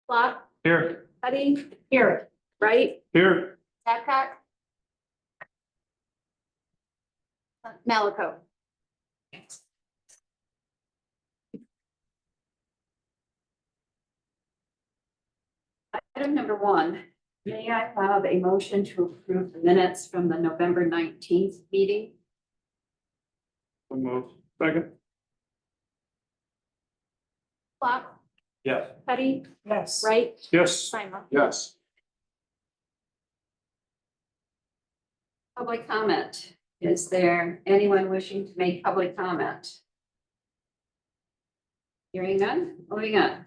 Block, Here. Petty. Here. Wright, Here. Babcock. Malaco. Item number 1, may I have a motion to approve the minutes from the November 19th meeting? So moved. Second. Block, Yes. Petty. Yes. Wright, Yes. Simon. Yes. Public comment. Is there anyone wishing to make public comment? Hearing none, moving on.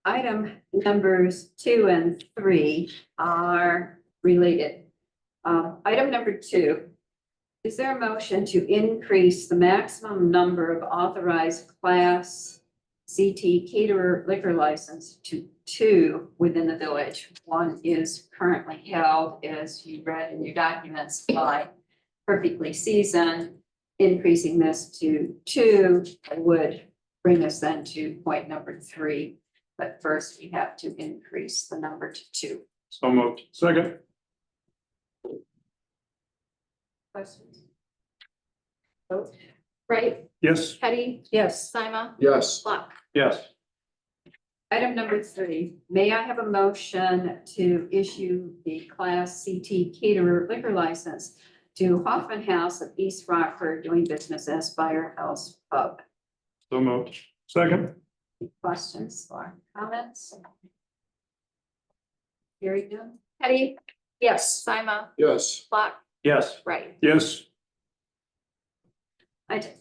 Item numbers 2 and 3 are related. Item number 2, is there a motion to increase the maximum number of authorized Class CT caterer liquor license to 2 within the village? 1 is currently held, as you read in your documents, by Perfectly Seasoned. Increasing this to 2 would bring us then to point number 3. But first, we have to increase the number to 2. So moved. Second. Questions? Vote. Wright, Yes. Petty, Yes. Simon, Yes. Block. Yes. Item number 3, may I have a motion to issue the Class CT caterer liquor license to Hoffman House of East Rockford, doing business as Firehouse Pub? So moved. Second. Questions or comments? Hearing none. Petty? Yes. Simon, Yes. Block. Yes. Right. Yes.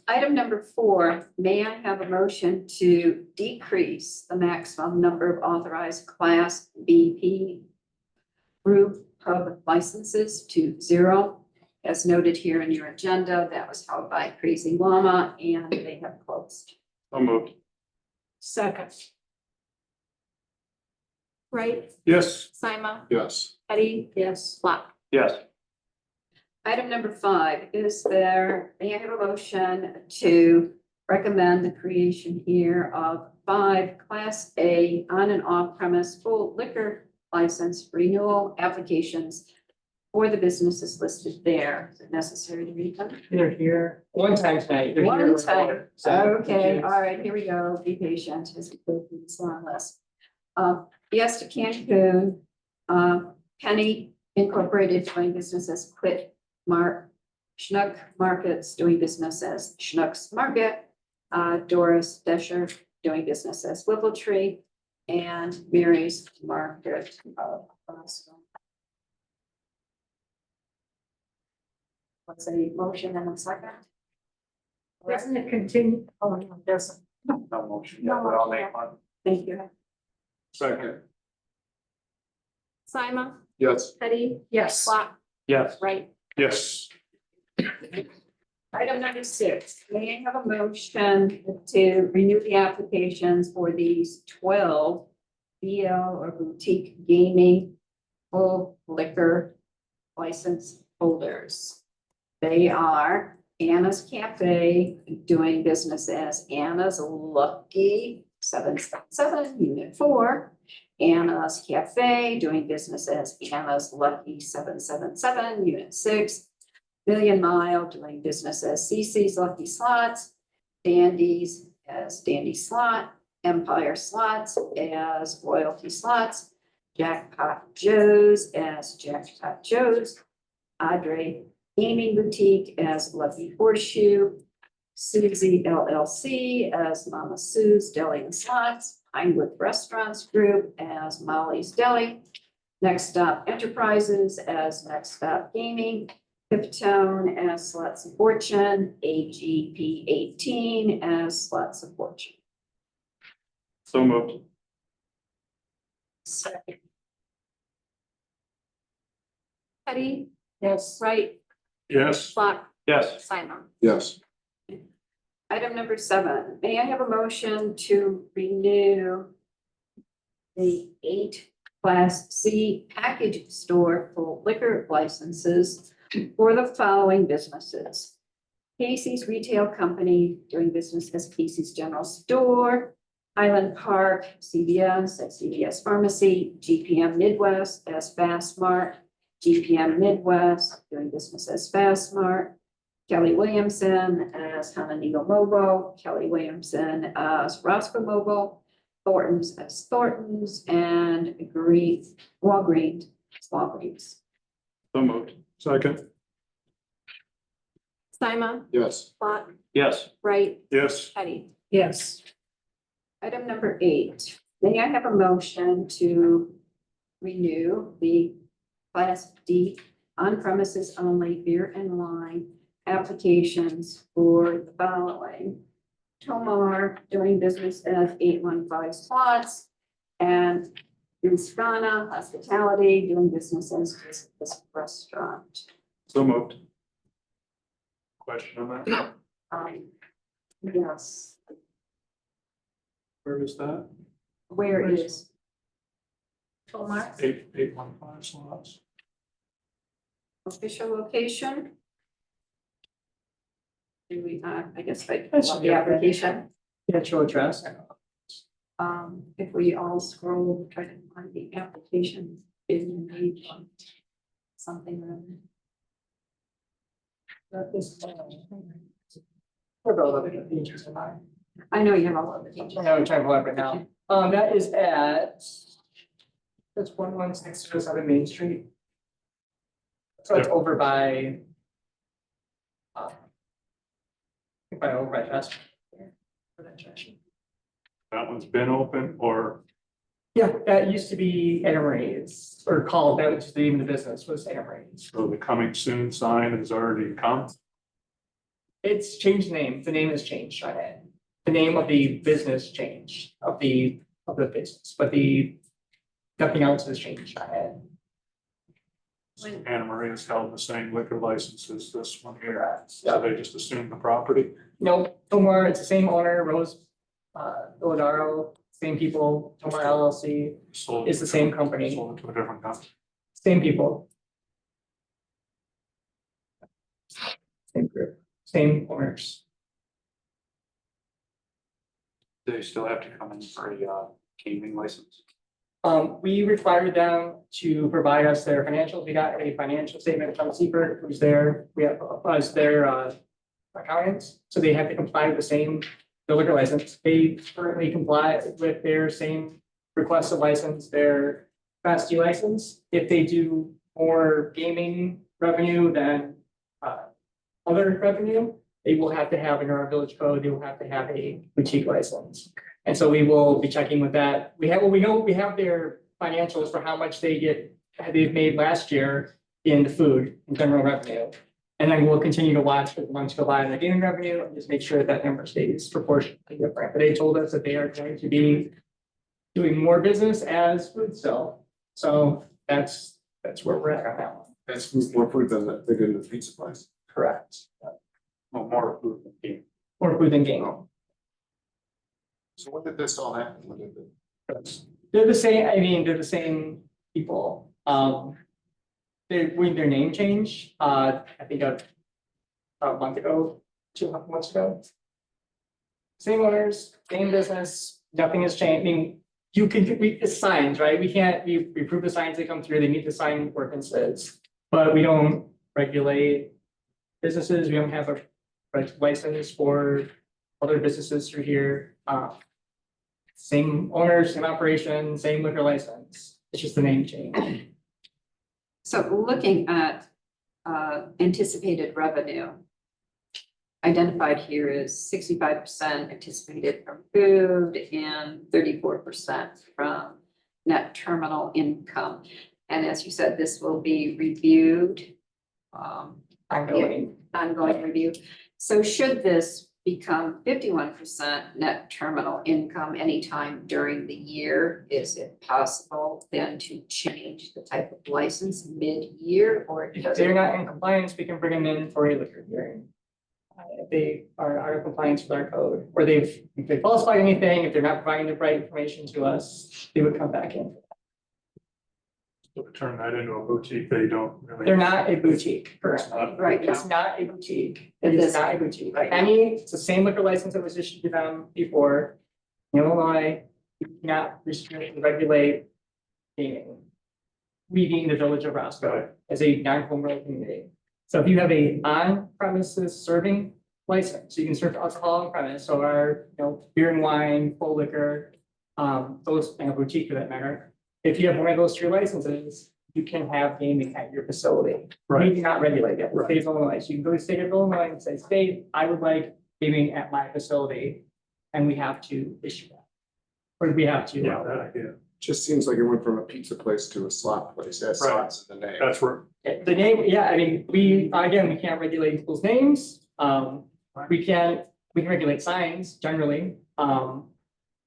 Item number 4, may I have a motion to decrease the maximum number of authorized Class BP brew pub licenses to 0? As noted here in your agenda, that was held by Crazy Llama and they have closed. So moved. Second. Right, Yes. Simon, Yes. Petty, yes, Block. Yes. Item number 5, may I have a motion to recommend the creation here of 5 Class A on and off premise full liquor license renewal applications for the businesses listed there? Is it necessary to read them? They're here. One time tonight. they're here One with time. water, so- Okay, all right, here we go. Be patient as we go through this long list. Yes to Cancun, Penny Incorporated doing business as Schnuck Markets doing business as Schnucks Market, Doris Desher doing business as Whiffletree, and Mary's Market of Boston. What's a motion and a second? Doesn't it continue? Oh, no, it doesn't. No motion yet, but I'll make one. Thank you. Second. Simon, Yes. Petty, Yes. Block, Yes. right. Yes. Item number 6, may I have a motion to renew the applications for these 12 BL or boutique gaming full liquor license holders? They are Anna's Cafe doing business as Anna's Lucky 777 Unit 4. Anna's Cafe doing business as Anna's Lucky 777 Unit 6. Million Mile doing business as CC's Lucky Slots, Dandy's as Dandy Slot, Empire Slots as Royalty Slots, Jackpot Joe's as Jackpot Joe's, Adre Gaming Boutique as Lucky Horseshoe, Susie LLC as Mama Sue's Deli and Slots, Pinewood Restaurants Group as Molly's Deli, Next Stop Enterprises as Next Stop Gaming, Piptone as Slots of Fortune, AGP 18 as Slots of Fortune. So moved. Second. Petty, Yes. Wright, Yes. Block, Yes. Simon. Yes. Item number 7, may I have a motion to renew the 8 Class C package store full liquor licenses for the following businesses: Casey's Retail Company doing business as Casey's General Store, Highland Park, CVS at CVS Pharmacy, GPM Midwest as Fast Mart, GPM Midwest doing business as Fast Mart, Kelly Williamson as Honeydew Mobile, Kelly Williamson as Roscoe Mobile, Thornton's as Thornton's, and Walgreens. So moved. Second. Simon, Yes. Plot, Yes. Wright, Yes. Petty. Yes. Item number 8, may I have a motion to renew the Class D on premises only beer and wine applications for the following. Tomar doing business as 815 Slots and Ruscana Hospitality doing business as this restaurant. So moved. Question on that? Yes, Where is that? where is, Tomar. 815 slots. official location? Do we, I guess I That should love be the okay. application. Actual address. If we all scroll, try to find the application in page something. or We're both looking at pages of mine. other. I know you have all of the pages. I know we're trying to pull it up right now. That is at. That's 11607 Main Street. So it's over by. By over by Fest. For that direction. That one's been open or Yeah, that used to be Anna Marie's, or called, that was the name of the business, was Anna Marie's. so the coming soon sign has already come? It's changed name, the name has changed on it. The name of the business changed, of the business, but nothing else has changed on it. When- Anna Maria's held the same liquor license as this one here. Correct. So they just assumed the property? No, Tomar, it's the same owner, Rose, Ilodaro, same people, Tomar LLC, Sold. It's the same company. Sold it to a different company. same people. Same group, same owners. They still have to come in for a gaming license? We required them to provide us their financials. We got a financial statement from Seabird, who's there. We have, as their accountants, so they have to comply with the same the liquor license. They currently comply with their same request of license, their Class D license. If they do more gaming revenue than other revenue, they will have to have in our village code, they will have to have a boutique license. And so we will be checking with that. We have their financials for how much they've made last year in the food and general revenue. And then we'll continue to watch for the months go by in the gaming revenue and just make sure that number stays proportionately different. But they told us that they are going to be doing more business as food still. So that's where we're at on that one. That's more food than they did in the pizza place. Correct. Well, more food than gaming. More food than gaming. So when did this all happen? When did it? They're the same, I mean, they're the same people. When their name changed, I think a month ago, 2 months ago. Same owners, same business, nothing has changed. I mean, it's signs, right? We approve the signs that come through, they meet the sign ordinances. But we don't regulate businesses, we don't have a license for other businesses through here. Same owners, same operation, same liquor license, it's just the name change. So looking at anticipated revenue. Identified here is 65% anticipated from food and 34% from net terminal income. And as you said, this will be reviewed. Ongoing. Ongoing review. So should this become 51% net terminal income anytime during the year, is it possible then to change the type of license mid-year or If does they're it? not in compliance, we can bring them in for a liquor hearing. If they are out of compliance with our code, or if they falsified anything, if they're not providing the right information to us, they would come back in. So to turn that into a boutique, they don't really. They're not a boutique, It's correct? not- Right It's now, not a boutique. It It is is. not a boutique. Right. It's the same liquor license that was issued to them before. In Illinois, we cannot restrict and regulate gaming. We being the village of Roscoe as a non-home rule community. So if you have a on-premises serving license, you can serve alcohol on premise, so our, beer and wine, full liquor, those, and a boutique for that matter. If you have one of those 3 licenses, you can have gaming at your facility. We do not regulate it, the state of Illinois. So you can go to the state of Illinois and say, state, I would like gaming at my facility, and we have to issue that. Or we have to. idea. Just seems like it went from a pizza place to a slot place, that's Right. slots in the name. That's where, The name, yeah, I mean, we can't regulate people's names. We can regulate signs generally, so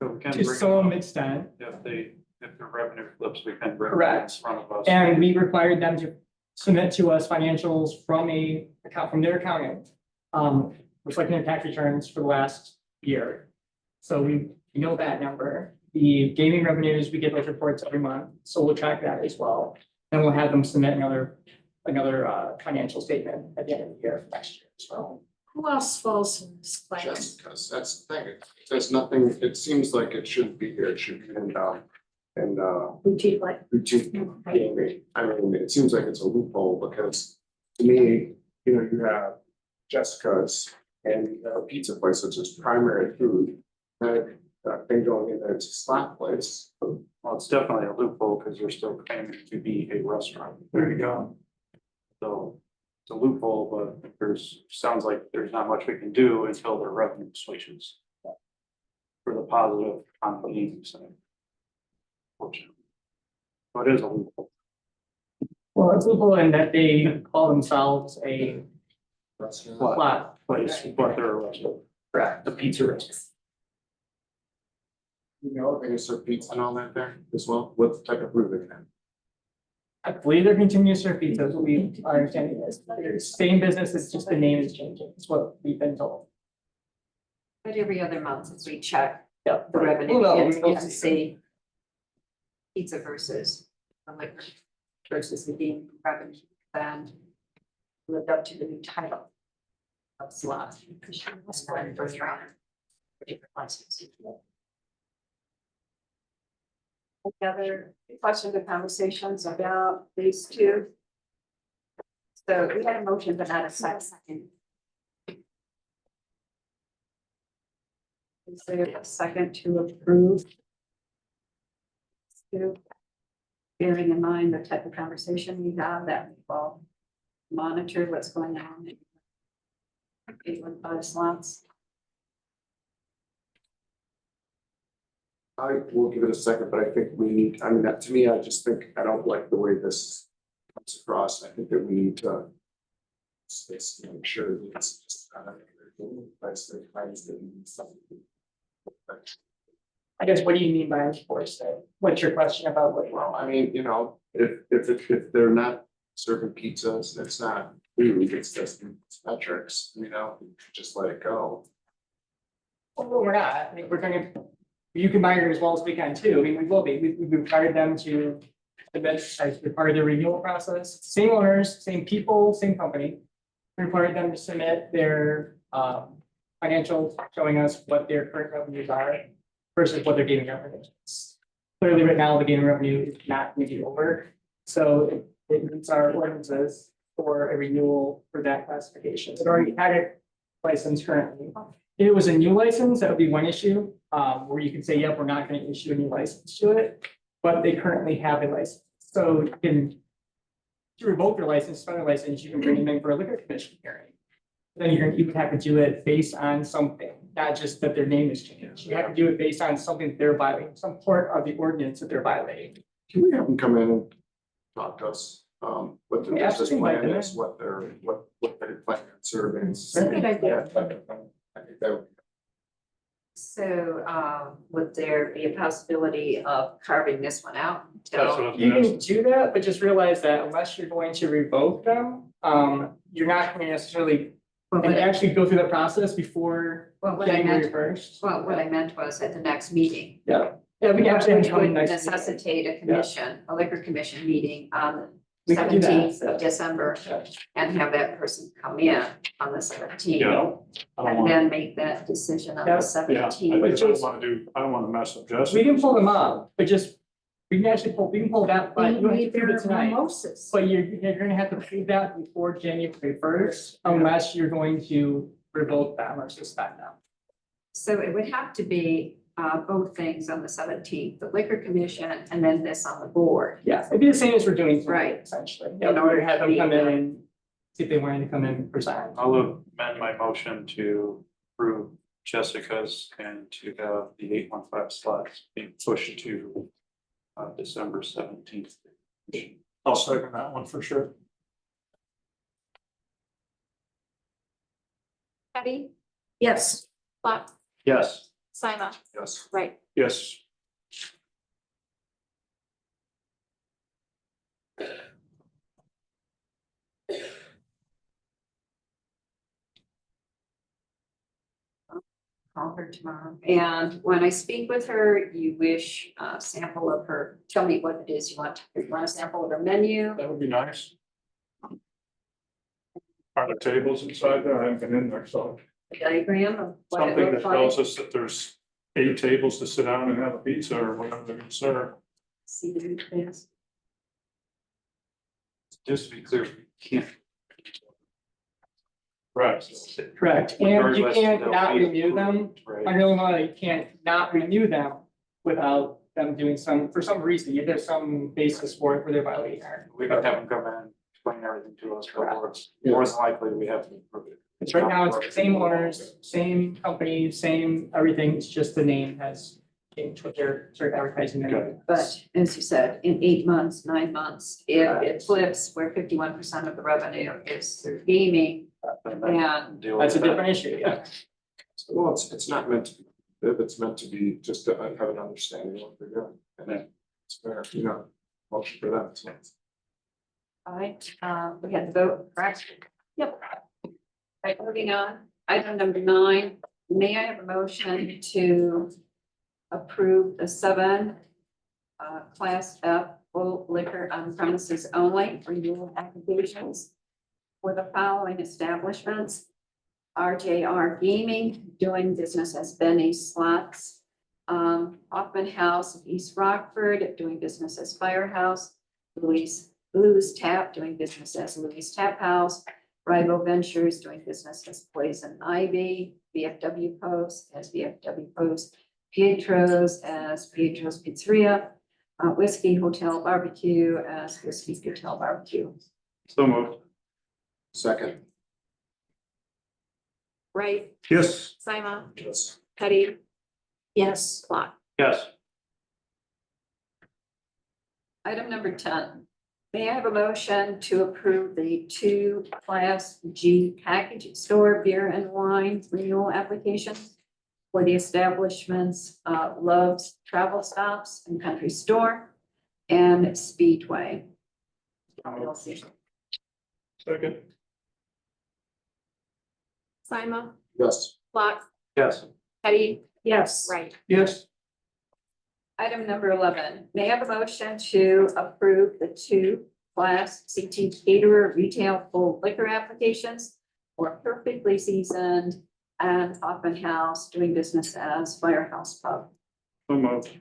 we can to bring some them extent. up. If the revenue flips, we can bring them Correct. in front of us. And we required them to submit to us financials from their accountant, reflecting their tax returns for the last year. So we know that number. The gaming revenues, we get those reports every month, so we'll track that as well. And we'll have them submit another financial statement at the end of the year for next year as well. Who else falls in this class? Jessica's, that's the thing, there's nothing, it seems like it shouldn't be here, it should be in Boutique like. boutique gaming. I mean, it seems like it's a loophole because to me, you have Jessica's and pizza place, which is primary food. That thing going in there, it's a slot place. Well, it's definitely a loophole because you're still claiming to be a restaurant. There you go. So it's a loophole, but sounds like there's not much we can do until the revenue switches. For the positive on the gaming side. Fortunately. But it is a loophole. Well, it's loophole in that they call themselves a Restaurant. slot. Place, but they're a restaurant. Correct. The pizza restaurant. They can serve pizza and all that there as well, what type of food they can have? I believe they're continuing to serve pizza, is what our understanding is. They're same business, it's just the name is changing, is what we've been told. But every other month, as we check Yep. the revenue, Well, no, it's we'll good to see pizza versus the liquor versus the gaming revenue, and lived up to the new title of slot. That's why I'm first round. Different licenses. Any other questions or conversations about these 2? So we had a motion, but not a second. Is there a second to approve? Bearing in mind the type of conversation we have, that we all monitor what's going on. 815 slots. I will give it a second, but I think we need, I mean, that to me, I just think, I don't like the way this comes across. I think that we need to make sure that it's just place that finds the something. I guess, what do you mean by enforced? What's your question about what? Well, I mean, if they're not serving pizzas, it's not food, it's just metrics, just let it go. Well, we're not, I mean, you can monitor as well as we can too, I mean, we will be, we've required them to submit as part of the renewal process, same owners, same people, same company. We required them to submit their financials showing us what their current revenues are versus what their gaming revenue is. Clearly, right now, the gaming revenue is not going to be over, so it meets our ordinances for a renewal for that classification. It already had it licensed currently. If it was a new license, that would be one issue, where you can say, yep, we're not going to issue a new license to it, but they currently have a license. So you can, to revoke your license, suspend your license, you can bring them in for a liquor commission hearing. Then you would have to do it based on something, not just that their name is changed. You have to do it based on something that they're violating, some part of the ordinance that they're violating. Can we have them come in and talk to us, what the Yeah, business absolutely. plan is, what they're planning on serving? That's a good idea. I think that would. So, would there be a possibility of carving this one out? That's what I until- was You gonna can do that, but just realize that unless you're going to revoke them, you're not going to necessarily Well, and what actually go through the process before I January meant, first. well, what I meant was at the next meeting. Yeah, we can actually Which have would one next. necessitate a commission, a liquor commission meeting on We can do that. 17th of December Yeah. and have that person come in on the 17th. Yeah. I don't And want, then make that decision on Yeah. the yeah, I 17th. don't wanna do, I don't wanna mess up Jessica. We can pull them up, but just, we can actually pull, we can pull that, but They you don't have need to prove their it tonight. mimosas. But you're gonna have to prove that before January first, unless you're going to revoke them or suspend them. So it would have to be both things on the 17th, the liquor commission and then this on the board. Yeah, it'd be the same as we're doing tonight, Right. essentially, in order to have them come in and see if they wanted to come in and present. I'll amend my motion to approve Jessica's and to have the 815 slots being pushed to December 17th. I'll second that one for sure. Patty, Yes, Block, Yes. Sima, Yes. right, Yes. Call her tomorrow. And when I speak with her, you wish a sample of her, tell me what it is you want. You want a sample of her menu? That would be nice. Are there tables inside there? I haven't been in there, so A diagram of what it something that looks tells like? us that there's 8 tables to sit down and have a pizza or whatever they're gonna serve. See what it is. Just to be clear, we can't. Right. Correct, and you Regardless, can't they'll not be renew them, approved, Right. under Illinois, you can't not renew them without them doing some, for some reason, there's some basis for it where they're violating our. We can have them come in, explain everything to us, but more than likely, we have to approve it. It's right now, it's the same owners, same company, same everything, it's just the name has changed what they're sort of advertising. their name. But as you said, in 8 months, 9 months, if it flips where 51% of the revenue is through gaming, and Deal That's a with that. different issue, yeah. Well, it's not meant to be, it's meant to be just to have an understanding of what they're doing. And then it's fair, you know, motion for that, so. all right, we had the vote, correct? Yep. Right, moving on, item number 9, may I have a motion to approve the 7 Class F full liquor on premises only renewal applications for the following establishments: RJR Gaming, doing business as Benny's Slots, Hoffman House of East Rockford, doing business as Firehouse, Lou's Tap, doing business as Lou's Tap House, Rival Ventures, doing business as Poison Ivy, VFW Post as VFW Post, Pietro's as Pietro's Pizzeria, Whiskey Hotel Barbecue as Whiskey Hotel Barbecue. So moved. Second, right, Yes. Sima, yes. Patty, yes, Block, Yes. Item number 10, may I have a motion to approve the 2 Class G package store beer and wine renewal applications for the establishments, Love's Travel Stops and Country Store and Speedway. LLC. Second. Sima, Yes. Block, Yes. Patty, yes, right, Yes. Item number 11, may I have a motion to approve the 2 Class CT caterer retail full liquor applications for Perfectly Seasoned and Hoffman House, doing business as Firehouse Pub. So moved.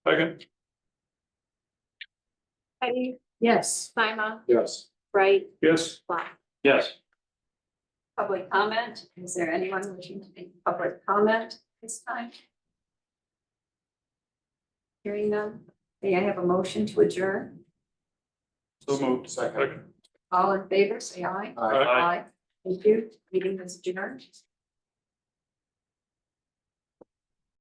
Second. Patty, yes, Sima, Yes. right, Yes. Block, Yes. Public comment, is there anyone wishing to make public comment this time? Hearing none, may I have a motion to adjourn? So moved. Second. All in favor, say aye. Aye. Thank you, meeting is adjourned.